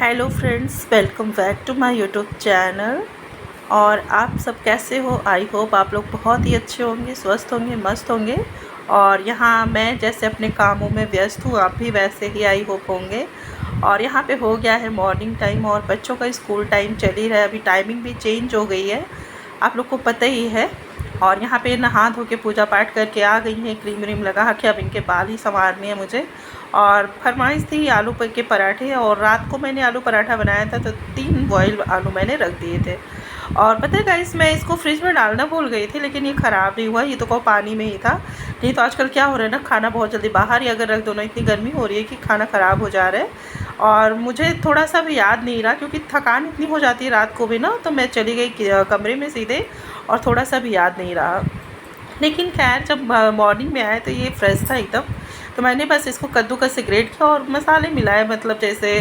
Hello friends, welcome back to my YouTube channel. और आप सब कैसे हो? आई होप आप लोग बहुत ही अच्छे होंगे, स्वस्थ होंगे, मस्त होंगे। और यहाँ मैं जैसे अपने कामों में व्यस्त हूँ, आप भी वैसे ही आई होप होंगे। और यहाँ पे हो गया है मॉर्निंग टाइम और बच्चों का स्कूल टाइम चल ही रहा है। अभी टाइमिंग भी चेंज हो गई है, आप लोग को पता ही है। और यहाँ पे नहा धो के पूजा पाठ करके आ गई हैं, क्रीम व्रीम लगा के। अब इनके बाल ही संवारने हैं मुझे। और फरमाइश थी आलू के पराठे, और रात को मैंने आलू पराठा बनाया था तो 3 बॉयल आलू मैंने रख दिए थे। और पता है गाइस, मैं इसको फ्रिज में डालना भूल गई थी, लेकिन ये ख़राब नहीं हुआ। ये तो को पानी में ही था। नहीं तो आजकल क्या हो रहा है ना, खाना बहुत जल्दी बाहर ही अगर रख दो ना, इतनी गर्मी हो रही है कि खाना ख़राब हो जा रहा है। और मुझे थोड़ा सा भी याद नहीं रहा, क्योंकि थकान इतनी हो जाती है रात को भी ना, तो मैं चली गई कमरे में सीधे, और थोड़ा सा भी याद नहीं रहा। लेकिन खैर जब मॉर्निंग में आए तो ये फ्रेश था एकदम। तो मैंने बस इसको कद्दूकस से ग्रेट किया और मसाले मिलाए, मतलब जैसे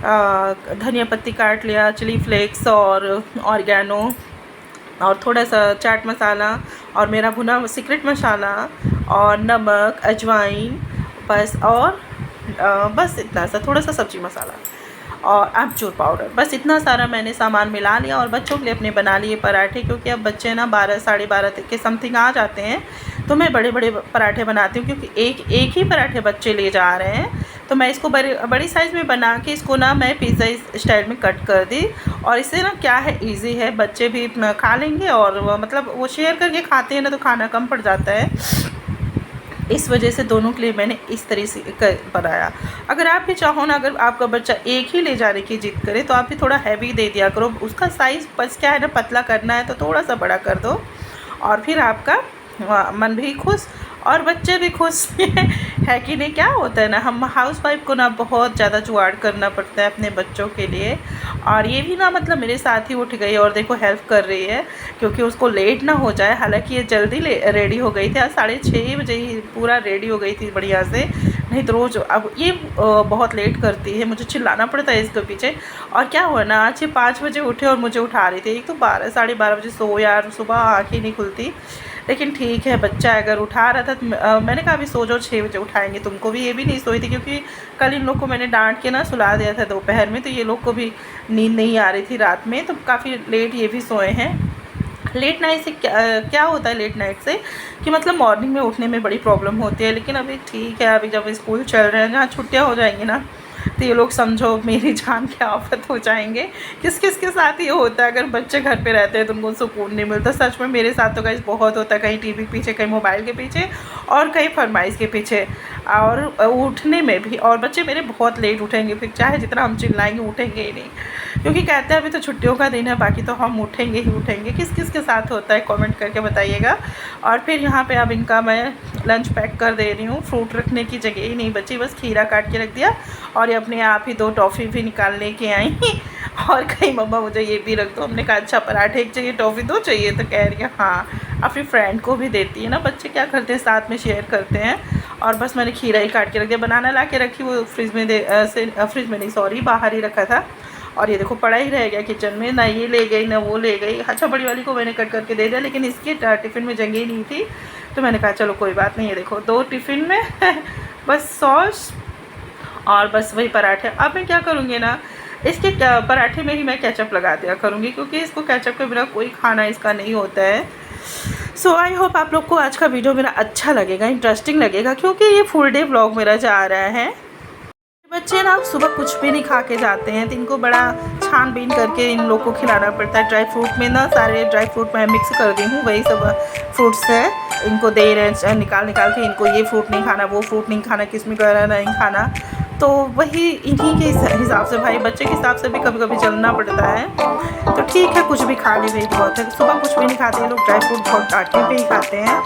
धनिया पत्ती काट लिया, चिली फ्लेक्स और ऑर्गेनो, और थोड़ा सा चाट मसाला, और मेरा भुना सीक्रेट मसाला, और नमक, अजवाइन, बस। और बस इतना सा, थोड़ा सा सब्जी मसाला और आमचूर पाउडर, बस इतना सारा मैंने सामान मिला लिया। और बच्चों के लिए अपने बना लिए पराठे, क्योंकि अब बच्चे ना 12 साढ़े 12 तक के समथिंग आ जाते हैं। तो मैं बड़े बड़े पराठे बनाती हूँ, क्योंकि एक ही पराठे बच्चे ले जा रहे हैं। तो मैं इसको बड़ी साइज़ में बना के इसको ना मैं पिज़्ज़ा स्टाइल में कट कर दी। और इससे ना क्या है, ईजी है, बच्चे भी खा लेंगे। और मतलब वो शेयर करके खाते हैं ना, तो खाना कम पड़ जाता है। इस वजह से दोनों के लिए मैंने इस तरह से बनाया। अगर आप भी चाहो ना, अगर आपका बच्चा एक ही ले जाने की जिद करे, तो आप भी थोड़ा हैवी दे दिया करो। उसका साइज़ बस क्या है ना, पतला करना है तो थोड़ा सा बड़ा कर दो, और फिर आपका मन भी खुश और बच्चे भी खुश है कि नहीं। क्या होता है ना, हम हाउस वाइफ को ना बहुत ज़्यादा जुगाड़ करना पड़ता है अपने बच्चों के लिए। और ये भी ना, मतलब मेरे साथ ही उठ गई और देखो हेल्प कर रही है, क्योंकि उसको लेट ना हो जाए। हालांकि ये जल्दी रेडी हो गई थी, आज 6:30 बजे ही पूरा रेडी हो गई थी बढ़िया से। नहीं तो रोज़ अब ये बहुत लेट करती है, मुझे चिल्लाना पड़ता है इसके पीछे। और क्या हुआ ना, आज ये 5 बजे उठे और मुझे उठा रही थी। एक तो 12 साढ़े 12 बजे सो, यार सुबह आँखें नहीं खुलती। लेकिन ठीक है, बच्चा अगर उठा रहा था तो मैंने कहा अभी सो जाओ, 6 बजे उठाएंगे तुमको भी। ये भी नहीं सोई थी, क्योंकि कल इन लोग को मैंने डांट के ना सुला दिया था दोपहर में, तो ये लोग को भी नींद नहीं आ रही थी रात में, तो काफ़ी लेट ये भी सोए हैं। लेट नाइट से क्या होता है, लेट नाइट से कि मतलब मॉर्निंग में उठने में बड़ी प्रॉब्लम होती है। लेकिन अभी ठीक है, अभी जब स्कूल चल रहे हैं, जहाँ छुट्टियाँ हो जाएंगी ना, तो ये लोग समझो मेरी जान के आफत हो जाएंगे। किस किस के साथ ये होता है, अगर बच्चे घर पे रहते हैं तो उनको सुकून नहीं मिलता। सच में मेरे साथ तो गाइस बहुत होता है, कहीं टीवी के पीछे, कहीं मोबाइल के पीछे, और कहीं फरमाइश के पीछे, और उठने में भी। और बच्चे मेरे बहुत लेट उठेंगे, फिर चाहे जितना हम चिल्लाएंगे उठेंगे ही नहीं, क्योंकि कहते हैं अभी तो छुट्टियों का दिन है, बाकी तो हम उठेंगे ही उठेंगे। किस किस के साथ होता है कमेंट करके बताइएगा। और फिर यहाँ पे अब इनका मैं लंच पैक कर दे रही हूँ। फ्रूट रखने की जगह ही नहीं बची, बस खीरा काट के रख दिया। और ये अपने आप ही 2 टॉफ़ी भी निकाल लेके आई और कहीं मम्मा मुझे ये भी रख दो। हमने कहा अच्छा, पराठे एक चाहिए, टॉफ़ी 2 चाहिए, तो कह रही है हाँ। अपनी फ्रेंड को भी देती है ना, बच्चे क्या करते हैं, साथ में शेयर करते हैं। और बस मैंने खीरा ही काट के रख दिया। बनाना ला के रखी, वो फ्रिज में फ्रिज में नहीं, सॉरी, बाहर ही रखा था। और ये देखो पड़ा ही रह गया किचन में, ना ये ले गई ना वो ले गई। अच्छा, बड़ी वाली को मैंने कट करके दे दिया, लेकिन इसके टिफ़िन में जगह नहीं थी, तो मैंने कहा चलो कोई बात नहीं। है देखो 2 टिफ़िन में बस सॉस और बस वही पराठे। अब मैं क्या करूँगी ना, इसके पराठे में ही मैं केचप लगा दिया करूँगी, क्योंकि इसको केचप के बिना कोई खाना इसका नहीं होता है। सो आई होप आप लोग को आज का वीडियो मेरा अच्छा लगेगा, इंटरेस्टिंग लगेगा, क्योंकि ये फुल डे व्लॉग मेरा जा रहा है। बच्चे ना सुबह कुछ भी नहीं खा के जाते हैं, तो इनको बड़ा छानबीन करके इन लोग को खिलाना पड़ता है। ड्राई फ्रूट में ना, सारे ड्राई फ्रूट मैं मिक्स कर दी हूँ, वही सब फ्रूट्स है, इनको दे रहे हैं निकाल के। इनको ये फ्रूट नहीं खाना, वो फ्रूट नहीं खाना, किसमिस वगैरह नहीं खाना। तो वही इन्हीं के हिसाब से, भाई बच्चे के हिसाब से भी कभी कभी चलना पड़ता है। तो ठीक है, कुछ भी खा ले वही बहुत है। सुबह कुछ भी नहीं खाते ये लोग, ड्राई फ्रूट बहुत काटने पे ही खाते हैं।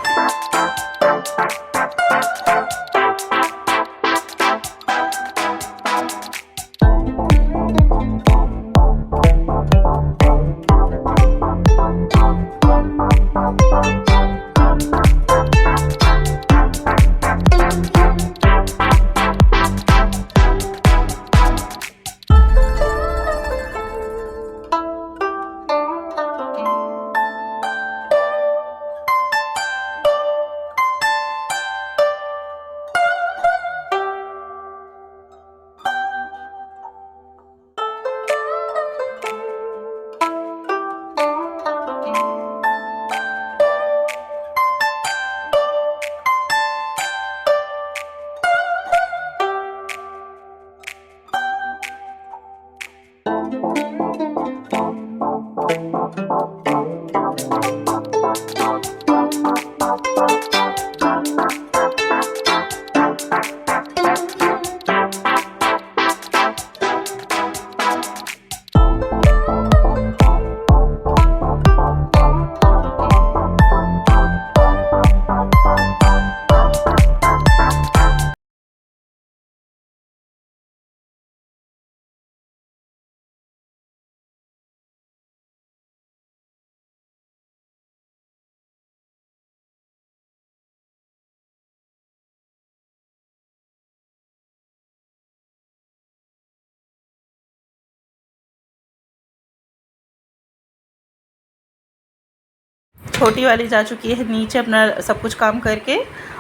छोटी वाली जा चुकी है नीचे अपना सब कुछ काम करके,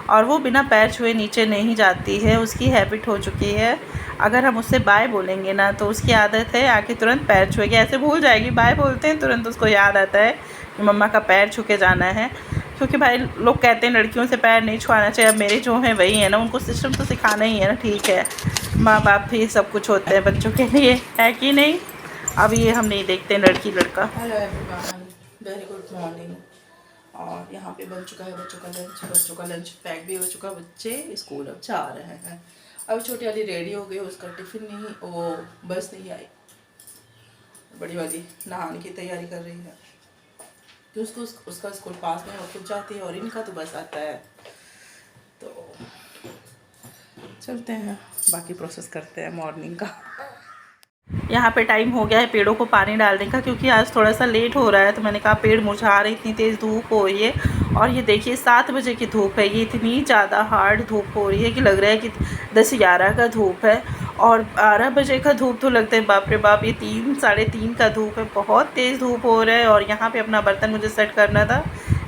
और वो बिना पैर छुए नीचे नहीं जाती है, उसकी हैबिट हो चुकी है। अगर हम उससे बाय बोलेंगे ना तो उसकी आदत है आके तुरंत पैर छुएगी, ऐसे भूल जाएगी, बाय बोलते हैं तुरंत उसको याद आता है कि मम्मा का पैर छू के जाना है। क्योंकि भाई लोग कहते हैं लड़कियों से पैर नहीं छुआना चाहिए, अब मेरे जो हैं वही है ना, उनको सिस्टम तो सिखाना ही है ना, ठीक है, माँ बाप भी सब कुछ होते हैं बच्चों के लिए, है कि नहीं। अब ये हम नहीं देखते लड़की लड़का। Hello everyone, very good morning. और यहाँ पे बन चुका है बच्चों का लंच पैक भी हो चुका है, बच्चे स्कूल अब जा रहे हैं। अब छोटी वाली रेडी हो गई, उसका टिफ़िन नहीं, वो बस नहीं आई, बड़ी वाली नहाने की तैयारी कर रही है कि उसका स्कूल पास में वो खुद जाती है, और इनका तो बस आता है। तो चलते हैं, बाकी प्रोसेस करते हैं मॉर्निंग का। यहाँ पे टाइम हो गया है पेड़ों को पानी डालने का, क्योंकि आज थोड़ा सा लेट हो रहा है, तो मैंने कहा पेड़ मुरझा रहे, इतनी तेज़ धूप हो रही है। और ये देखिए 7 बजे की धूप है, ये इतनी ज़्यादा हार्ड धूप हो रही है कि लग रहा है कि 10-11 का धूप है। और 12 बजे का धूप तो लगता है बाप रे बाप, ये 3-3:30 का धूप है, बहुत तेज़ धूप हो रहा है। और यहाँ पे अपना बर्तन मुझे सेट करना था,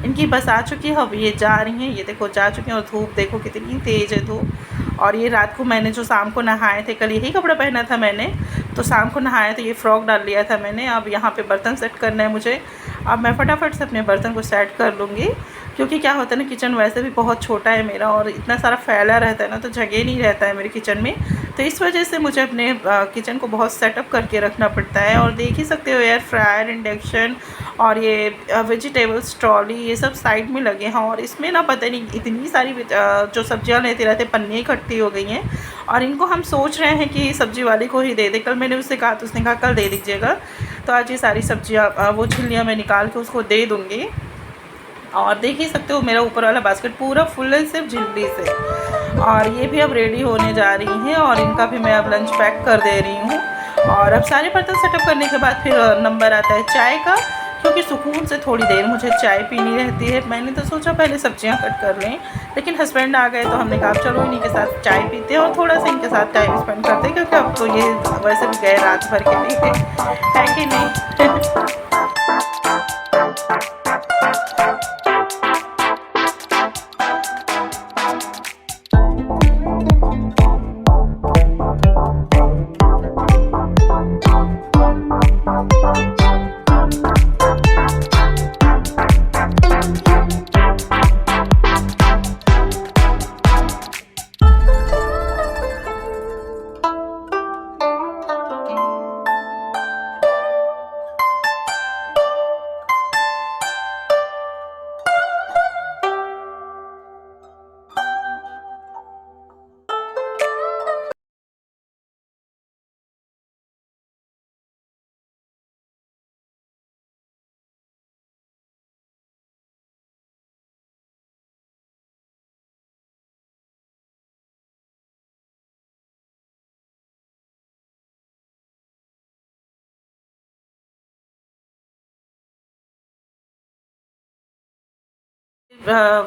इनकी बस आ चुकी है, अब ये जा रही हैं, ये देखो जा चुकी हैं। और धूप देखो कितनी तेज़ है धूप। और ये रात को मैंने जो शाम को नहाए थे, कल यही कपड़ा पहना था मैंने, तो शाम को नहाया तो ये फ्रॉक डाल लिया था मैंने। अब यहाँ पे बर्तन सेट करना है मुझे, अब मैं फटाफट से अपने बर्तन को सेट कर लूँगी। क्योंकि क्या होता है ना, किचन वैसे भी बहुत छोटा है मेरा, और इतना सारा फैला रहता है ना, तो जगह नहीं रहता है मेरे किचन में, तो इस वजह से मुझे अपने किचन को बहुत सेटअप करके रखना पड़ता है। और देख ही सकते हो एयर फ्रायर, इंडक्शन और ये वेजिटेबल्स ट्रॉली, ये सब साइड में लगे हैं। और इसमें ना पता नहीं इतनी सारी जो सब्जियां लेते रहते पन्नी इकट्ठी हो गई हैं, और इनको हम सोच रहे हैं कि सब्जी वाले को ही दे दे। कल मैंने उससे कहा तो उसने कहा कल दे दीजिएगा, तो आज ये सारी सब्जियां वो छिलियाँ मैं निकाल के उसको दे दूँगी। और देख ही सकते हो मेरा ऊपर वाला बास्केट पूरा फुल है सिर्फ झिल्ली से। और ये भी अब रेडी होने जा रही हैं, और इनका भी मैं अब लंच पैक कर दे रही हूँ। और अब सारे बर्तन सेटअप करने के बाद फिर नंबर आता है चाय का, क्योंकि सुकून से थोड़ी देर मुझे चाय पीनी रहती है। मैंने तो सोचा पहले सब्जियां कट कर लें, लेकिन हस्बैंड आ गए तो हमने कहा चलो इन्हीं के साथ चाय पीते हैं और थोड़ा सा इनके साथ टाइम स्पेंड करते हैं, क्योंकि अब तो ये वैसे भी गए रात भर के लिए, है कि नहीं।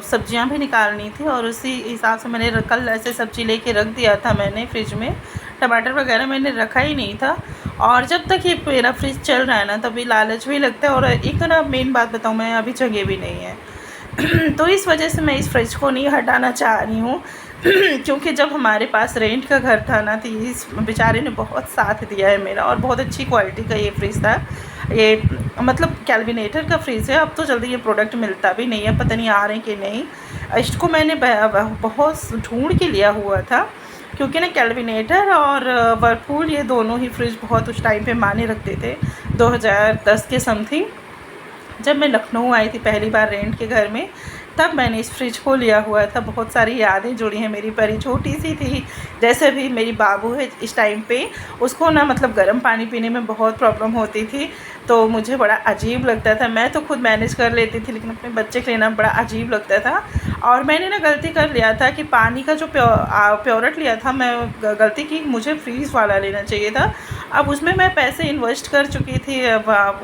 सब्जियां भी निकालनी थी, और उसी हिसाब से मैंने कल ऐसे सब्ज़ी लेके रख दिया था मैंने फ्रिज में। टमाटर वगैरह मैंने रखा ही नहीं था, और जब तक ये मेरा फ्रिज चल रहा है ना तभी लालच भी लगता है। और एक तो ना मेन बात बताऊँ, मैं अभी जगह भी नहीं है तो इस वजह से मैं इस फ्रिज को नहीं हटाना चाह रही हूँ क्योंकि जब हमारे पास रेंट का घर था ना, तो इस बेचारे ने बहुत साथ दिया है मेरा, और बहुत अच्छी क्वालिटी का ये फ्रिज था। ये मतलब कैलविनेटर का फ्रिज है, अब तो जल्दी ये प्रोडक्ट मिलता भी नहीं है, पता नहीं आ रहे हैं कि नहीं। इसको मैंने बहुत ढूंढ के लिया हुआ था, क्योंकि ना कैलविनेटर और वर्लपूल ये दोनों ही फ्रिज बहुत उस टाइम पे माने रखते थे, 2010 के समथिंग, जब मैं लखनऊ आई थी पहली बार रेंट के घर में, तब मैंने इस फ्रिज को लिया हुआ था। बहुत सारी यादें जुड़ी हैं मेरी, परी छोटी सी थी, जैसे भी मेरी बाबू है इस टाइम पे, उसको ना मतलब गर्म पानी पीने में बहुत प्रॉब्लम होती थी, तो मुझे बड़ा अजीब लगता था। मैं तो खुद मैनेज कर लेती थी, लेकिन अपने बच्चे के लेना बड़ा अजीब लगता था। और मैंने ना गलती कर लिया था कि पानी का जो प्योरट लिया था, मैं गलती की, मुझे फ्रीज़ वाला लेना चाहिए था। अब उसमें मैं पैसे इन्वेस्ट कर चुकी थी,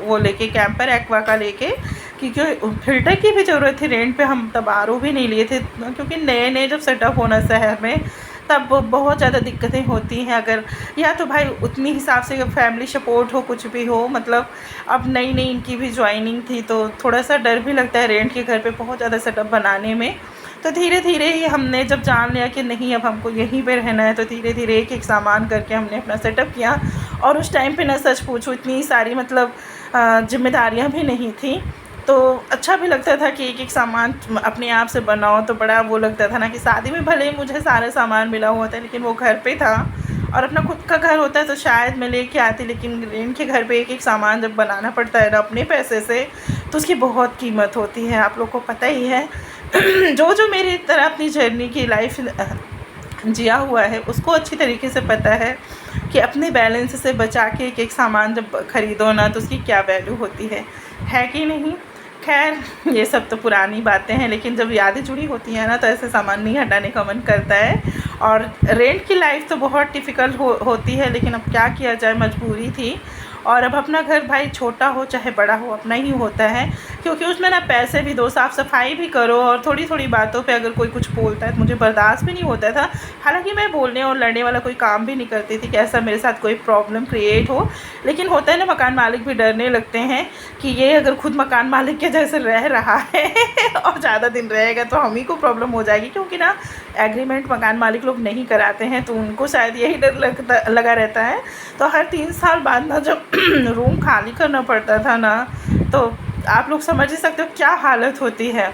वो लेके कैंपर एक्वा का लेके, क्योंकि फ़िल्टर की भी ज़रूरत थी। रेंट पे हम तब RO भी नहीं लिए थे, क्योंकि नए नए जब सेटअप होना शहर में, तब बहुत ज़्यादा दिक्कतें होती हैं। अगर या तो भाई उतनी हिसाब से फैमिली सपोर्ट हो, कुछ भी हो, मतलब अब नई नई इनकी भी ज्वाइनिंग थी तो थोड़ा सा डर भी लगता है रेंट के घर पे बहुत ज़्यादा सेटअप बनाने में। तो धीरे धीरे ही हमने जब जान लिया कि नहीं अब हमको यहीं पे रहना है, तो धीरे धीरे एक एक सामान करके हमने अपना सेटअप किया। और उस टाइम पे ना सच पूछूँ इतनी सारी मतलब जिम्मेदारियाँ भी नहीं थी, तो अच्छा भी लगता था कि एक एक सामान अपने आप से बनाओ। तो बड़ा वो लगता था ना कि शादी में भले ही मुझे सारा सामान मिला हुआ था, लेकिन वो घर पे था और अपना खुद का घर होता है तो शायद मैं लेके आती, लेकिन रेंट के घर पे एक एक सामान जब बनाना पड़ता है ना अपने पैसे से, तो उसकी बहुत कीमत होती है, आप लोग को पता ही है। जो जो मेरी तरह अपनी जर्नी की लाइफ जिया हुआ है उसको अच्छी तरीके से पता है कि अपने बैलेंस से बचा के एक एक सामान जब ख़रीदो ना तो उसकी क्या वैल्यू होती है कि नहीं। खैर ये सब तो पुरानी बातें हैं, लेकिन जब यादें जुड़ी होती हैं ना तो ऐसे सामान नहीं हटाने का मन करता है। और रेंट की लाइफ तो बहुत डिफ़िकल्ट होती है, लेकिन अब क्या किया जाए, मजबूरी थी। और अब अपना घर भाई छोटा हो चाहे बड़ा हो अपना ही होता है, क्योंकि उसमें ना पैसे भी दो, साफ़ सफाई भी करो, और थोड़ी थोड़ी बातों पे अगर कोई कुछ बोलता है तो मुझे बर्दाश्त भी नहीं होता था। हालांकि मैं बोलने और लड़ने वाला कोई काम भी नहीं करती थी कि ऐसा मेरे साथ कोई प्रॉब्लम क्रिएट हो, लेकिन होता है ना मकान मालिक भी डरने लगते हैं कि ये अगर खुद मकान मालिक के जैसे रह रहा है और ज़्यादा दिन रहेगा तो हम ही को प्रॉब्लम हो जाएगी, क्योंकि ना एग्रीमेंट मकान मालिक लोग नहीं कराते हैं, तो उनको शायद यही डर लगा रहता है। तो हर 3 साल बाद ना जब रूम खाली करना पड़ता था ना, तो आप लोग समझ ही सकते हो क्या हालत होती है,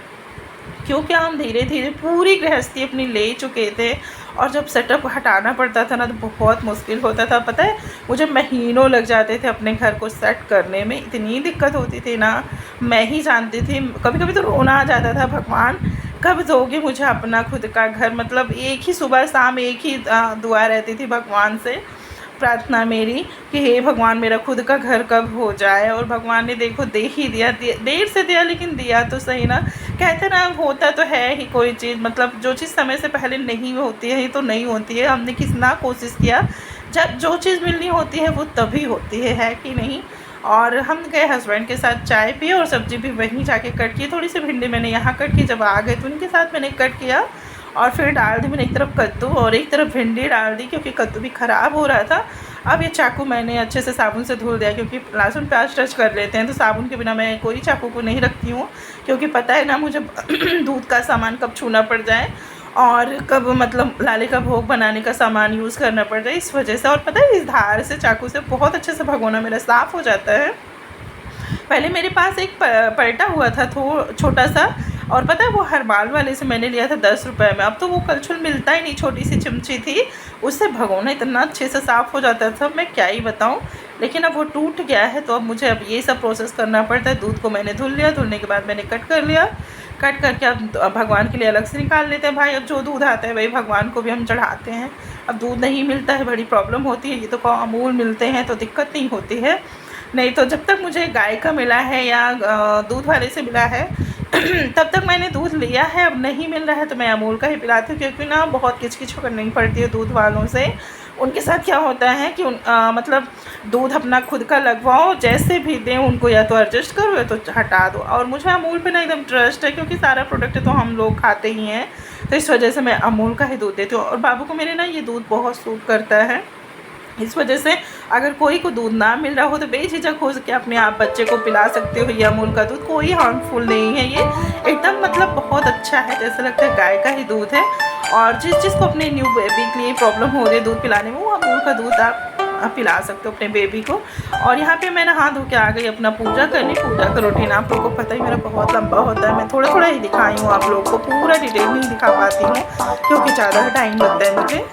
क्योंकि हम धीरे धीरे पूरी गृहस्थी अपनी ले चुके थे। और जब सेटअप हटाना पड़ता था ना तो बहुत मुश्किल होता था, पता है मुझे महीनों लग जाते थे अपने घर को सेट करने में, इतनी दिक्कत होती थी ना, मैं ही जानती थी। कभी कभी तो रोना आ जाता था, भगवान कब दोगे मुझे अपना खुद का घर। मतलब एक ही सुबह शाम एक ही दुआ रहती थी भगवान से, प्रार्थना मेरी कि हे भगवान मेरा खुद का घर कब हो जाए। और भगवान ने देखो दे ही दिया, देर से दिया लेकिन दिया तो सही ना। कहते ना होता तो है ही कोई चीज़, मतलब जो चीज़ समय से पहले नहीं होती है तो नहीं होती है। हमने कितना कोशिश किया, जब जो चीज़ मिलनी होती है वो तभी होती है कि नहीं। और हम गए हस्बैंड के साथ चाय पिए और सब्ज़ी भी वहीं जाके कट की। थोड़ी सी भिंडी मैंने यहाँ कट की, जब आ गए तो उनके साथ मैंने कट किया और फिर डाल दी मैंने एक तरफ कद्दू और एक तरफ भिंडी डाल दी, क्योंकि कद्दू भी ख़राब हो रहा था। अब ये चाकू मैंने अच्छे से साबुन से धुल दिया, क्योंकि लहसुन प्याज टच कर लेते हैं तो साबुन के बिना मैं कोई चाकू को नहीं रखती हूँ, क्योंकि पता है ना मुझे दूध का सामान कब छूना पड़ जाए और कब मतलब लाले का भोग बनाने का सामान यूज़ करना पड़ जाए, इस वजह से। और पता है इस धार से चाकू से बहुत अच्छे से भगोना मेरा साफ़ हो जाता है। पहले मेरे पास एक पलटा हुआ था छोटा सा, और पता है वो हरबाल वाले से मैंने लिया था 10 रुपये में। अब तो वो कलछुल मिलता ही नहीं, छोटी सी चिमची थी, उससे भगोना इतना अच्छे से साफ़ हो जाता था, मैं क्या ही बताऊँ। लेकिन अब वो टूट गया है, तो अब मुझे अब ये सब प्रोसेस करना पड़ता है। दूध को मैंने धुल लिया, धुलने के बाद मैंने कट कर लिया, कट करके अब भगवान के लिए अलग से निकाल लेते हैं। भाई अब जो दूध आता है वही भगवान को भी हम चढ़ाते हैं। अब दूध नहीं मिलता है बड़ी प्रॉब्लम होती है, ये तो अमूल मिलते हैं तो दिक्कत नहीं होती है, नहीं तो जब तक मुझे गाय का मिला है या दूध वाले से मिला है तब तक मैंने दूध लिया है। अब नहीं मिल रहा है तो मैं अमूल का ही पिलाती हूँ, क्योंकि ना बहुत किचकिच करनी पड़ती है दूध वालों से। उनके साथ क्या होता है कि मतलब दूध अपना खुद का लगवाओ, जैसे भी दें उनको, या तो एडजस्ट करो या तो हटा दो। और मुझे अमूल पे ना एकदम ट्रस्ट है, क्योंकि सारा प्रोडक्ट तो हम लोग खाते ही हैं, तो इस वजह से मैं अमूल का ही दूध देती हूँ। और बाबू को मेरे ना ये दूध बहुत सूट करता है, इस वजह से अगर कोई को दूध ना मिल रहा हो तो बेझिझक हो के अपने आप बच्चे को पिला सकते हो। ये अमूल का दूध कोई हार्मफुल नहीं है, ये एकदम मतलब बहुत अच्छा है, जैसे लगता है गाय का ही दूध है। और जिस को अपने न्यू बेबी के लिए प्रॉब्लम हो रही है दूध पिलाने में, वो अमूल का दूध आप पिला सकते हो अपने बेबी को। और यहाँ पे मैं नहा धो के आ गई अपना पूजा करने। पूजा का रूटीन आप लोगों को पता ही मेरा बहुत लंबा होता है, मैं थोड़ा थोड़ा ही दिखाई हूँ आप लोगों को, पूरा डिटेल नहीं दिखा पाती हूँ क्योंकि ज़्यादा टाइम लगता है मुझे।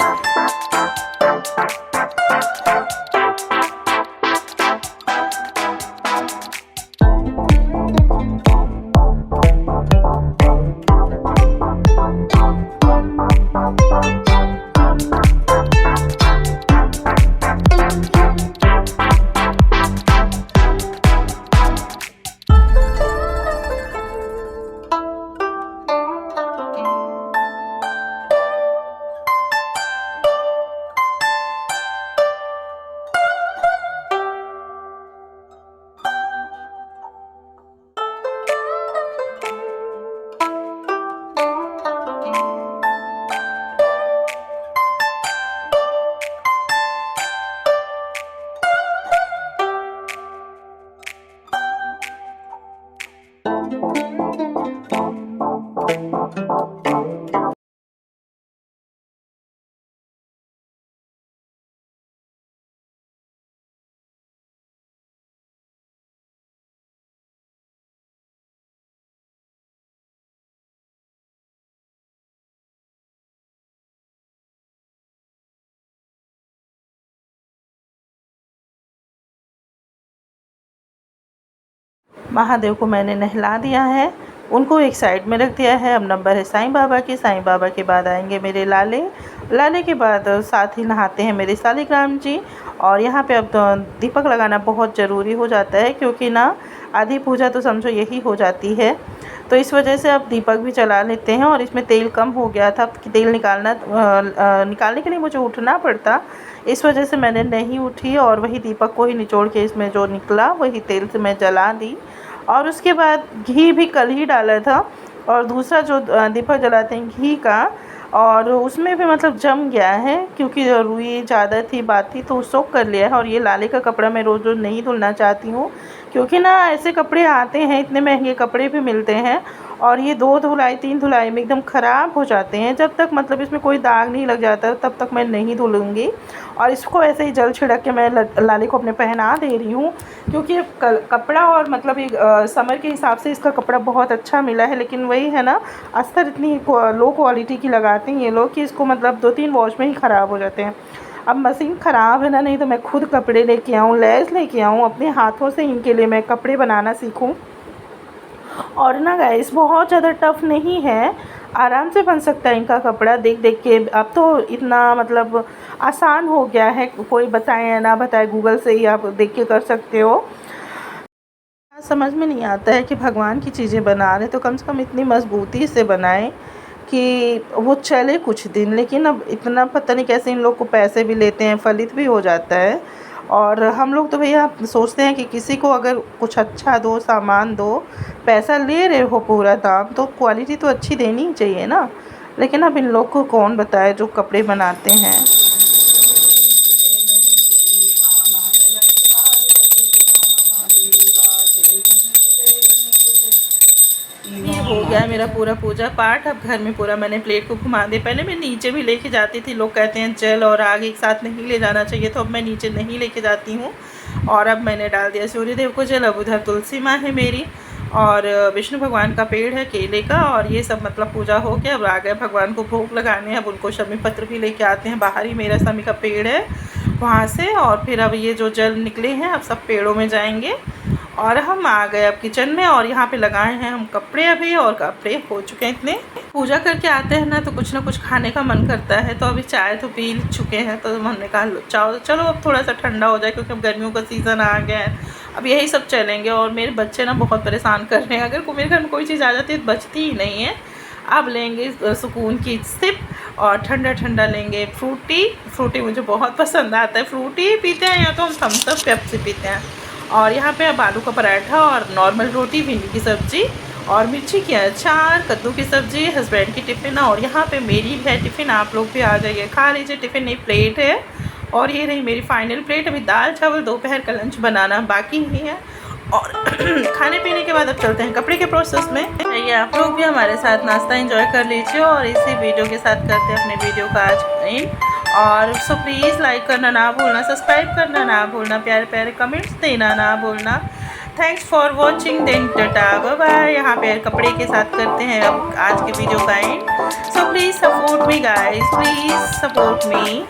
महादेव को मैंने नहला दिया है, उनको एक साइड में रख दिया है। अब नंबर है साईं बाबा की। साईं बाबा के बाद आएंगे मेरे लाले, लाले के बाद साथ ही नहाते हैं मेरे सालिग्राम जी। और यहाँ पे अब तो दीपक लगाना बहुत ज़रूरी हो जाता है, क्योंकि ना आधी पूजा तो समझो यही हो जाती है। तो इस वजह से अब दीपक भी जला लेते हैं। और इसमें तेल कम हो गया था, तेल निकालने के लिए मुझे उठना पड़ता, इस वजह से मैंने नहीं उठी और वही दीपक को ही निचोड़ के इसमें जो निकला वही तेल से मैं जला दी। और उसके बाद घी भी कल ही डाला था, और दूसरा जो दीपक जलाते हैं घी का, और उसमें भी मतलब जम गया है, क्योंकि रुई ज़्यादा थी बात थी तो सोख कर लिया है। और ये लाले का कपड़ा मैं रोज़ रोज़ नहीं धुलना चाहती हूँ, क्योंकि ना ऐसे कपड़े आते हैं, इतने महंगे कपड़े भी मिलते हैं, और ये 2 धुलाई 3 धुलाई में एकदम ख़राब हो जाते हैं। जब तक मतलब इसमें कोई दाग नहीं लग जाता तब तक मैं नहीं धुलूँगी। और इसको ऐसे ही जल छिड़क के मैं लाले को अपने पहना दे रही हूँ, क्योंकि कपड़ा और मतलब एक समर के हिसाब से इसका कपड़ा बहुत अच्छा मिला है। लेकिन वही है ना, अस्तर इतनी लो क्वालिटी की लगाते हैं ये लोग कि इसको मतलब 2-3 वॉश में ही ख़राब हो जाते हैं। अब मशीन ख़राब है ना, नहीं तो मैं खुद कपड़े लेके आऊँ, लेस लेके आऊँ, अपने हाथों से इनके लिए मैं कपड़े बनाना सीखूँ। और ना गाइस बहुत ज़्यादा टफ़ नहीं है, आराम से बन सकता है इनका कपड़ा देख देख के। अब तो इतना मतलब आसान हो गया है, कोई बताए या ना बताए गूगल से ही आप देख के कर सकते हो। समझ में नहीं आता है कि भगवान की चीज़ें बना रहे तो कम से कम इतनी मजबूती से बनाएं कि वो चले कुछ दिन। लेकिन अब इतना पता नहीं कैसे इन लोग को पैसे भी लेते हैं, फलित भी हो जाता है। और हम लोग तो भैया सोचते हैं कि किसी को अगर कुछ अच्छा दो, सामान दो, पैसा ले रहे हो पूरा दाम, तो क्वालिटी तो अच्छी देनी ही चाहिए ना। लेकिन अब इन लोग को कौन बताए जो कपड़े बनाते हैं। ये हो गया मेरा पूरा पूजा पाठ। अब घर में पूरा मैंने प्लेट को घुमा दिया। पहले मैं नीचे भी लेके जाती थी, लोग कहते हैं जल और आग एक साथ नहीं ले जाना चाहिए, तो अब मैं नीचे नहीं लेके जाती हूँ। और अब मैंने डाल दिया सूर्यदेव को जल। अब उधर तुलसी माँ है मेरी, और विष्णु भगवान का पेड़ है केले का, और ये सब मतलब पूजा हो गया। अब आ गए भगवान को भोग लगाने। अब उनको शमी पत्र भी लेके आते हैं, बाहर ही मेरा शमी का पेड़ है वहाँ से। और फिर अब ये जो जल निकले हैं अब सब पेड़ों में जाएंगे। और हम आ गए अब किचन में, और यहाँ पे लगाए हैं हम कपड़े अभी, और कपड़े हो चुके हैं इतने। पूजा करके आते हैं ना तो कुछ ना कुछ खाने का मन करता है। तो अभी चाय तो पी चुके हैं, तो हमने कहा चलो अब थोड़ा सा ठंडा हो जाए, क्योंकि अब गर्मियों का सीज़न आ गया है, अब यही सब चलेंगे। और मेरे बच्चे ना बहुत परेशान कर रहे हैं, अगर मेरे घर में कोई चीज़ आ जाती है तो बचती ही नहीं है। अब लेंगे सुकून की सिप, और ठंडा ठंडा लेंगे फ्रूटी। फ्रूटी मुझे बहुत पसंद आता है, फ्रूटी पीते हैं या तो हम थम्स अप पेप्सी पीते हैं। और यहाँ पे अब आलू का पराठा और नॉर्मल रोटी, भिंडी की सब्ज़ी और मिर्ची की अचार, कद्दू की सब्ज़ी, हस्बैंड की टिफ़िन। और यहाँ पे मेरी भी है टिफ़िन, आप लोग भी आ जाइए खा लीजिए टिफ़िन। एक प्लेट है, और ये रही मेरी फाइनल प्लेट। अभी दाल चावल दोपहर का लंच बनाना बाकी ही है। और खाने पीने के बाद अब चलते हैं कपड़े के प्रोसेस में। ये आप लोग भी हमारे साथ नाश्ता एंजॉय कर लीजिए, और इसी वीडियो के साथ करते हैं अपने वीडियो का आज एंड। और सो प्लीज़ लाइक करना ना भूलना, सब्सक्राइब करना ना भूलना, प्यारे प्यारे कमेंट्स देना ना भूलना। Thanks for watching, then tata bye bye. यहाँ पे कपड़े के साथ करते हैं अब आज के वीडियो का and. So please support me guys, please support me.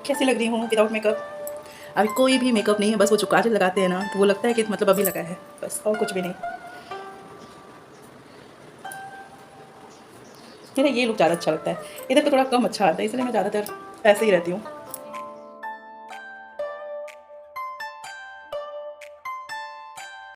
कैसी लग रही हूँ विदाउट मेकअप? अभी कोई भी मेकअप नहीं है, बस वो जो काजल लगाते हैं ना तो वो लगता है कि मतलब अभी लगा है, बस और कुछ भी नहीं। मेरा ये लुक ज़्यादा अच्छा लगता है, इधर तो थोड़ा कम अच्छा आता है, इसलिए मैं ज़्यादातर ऐसे ही रहती हूँ।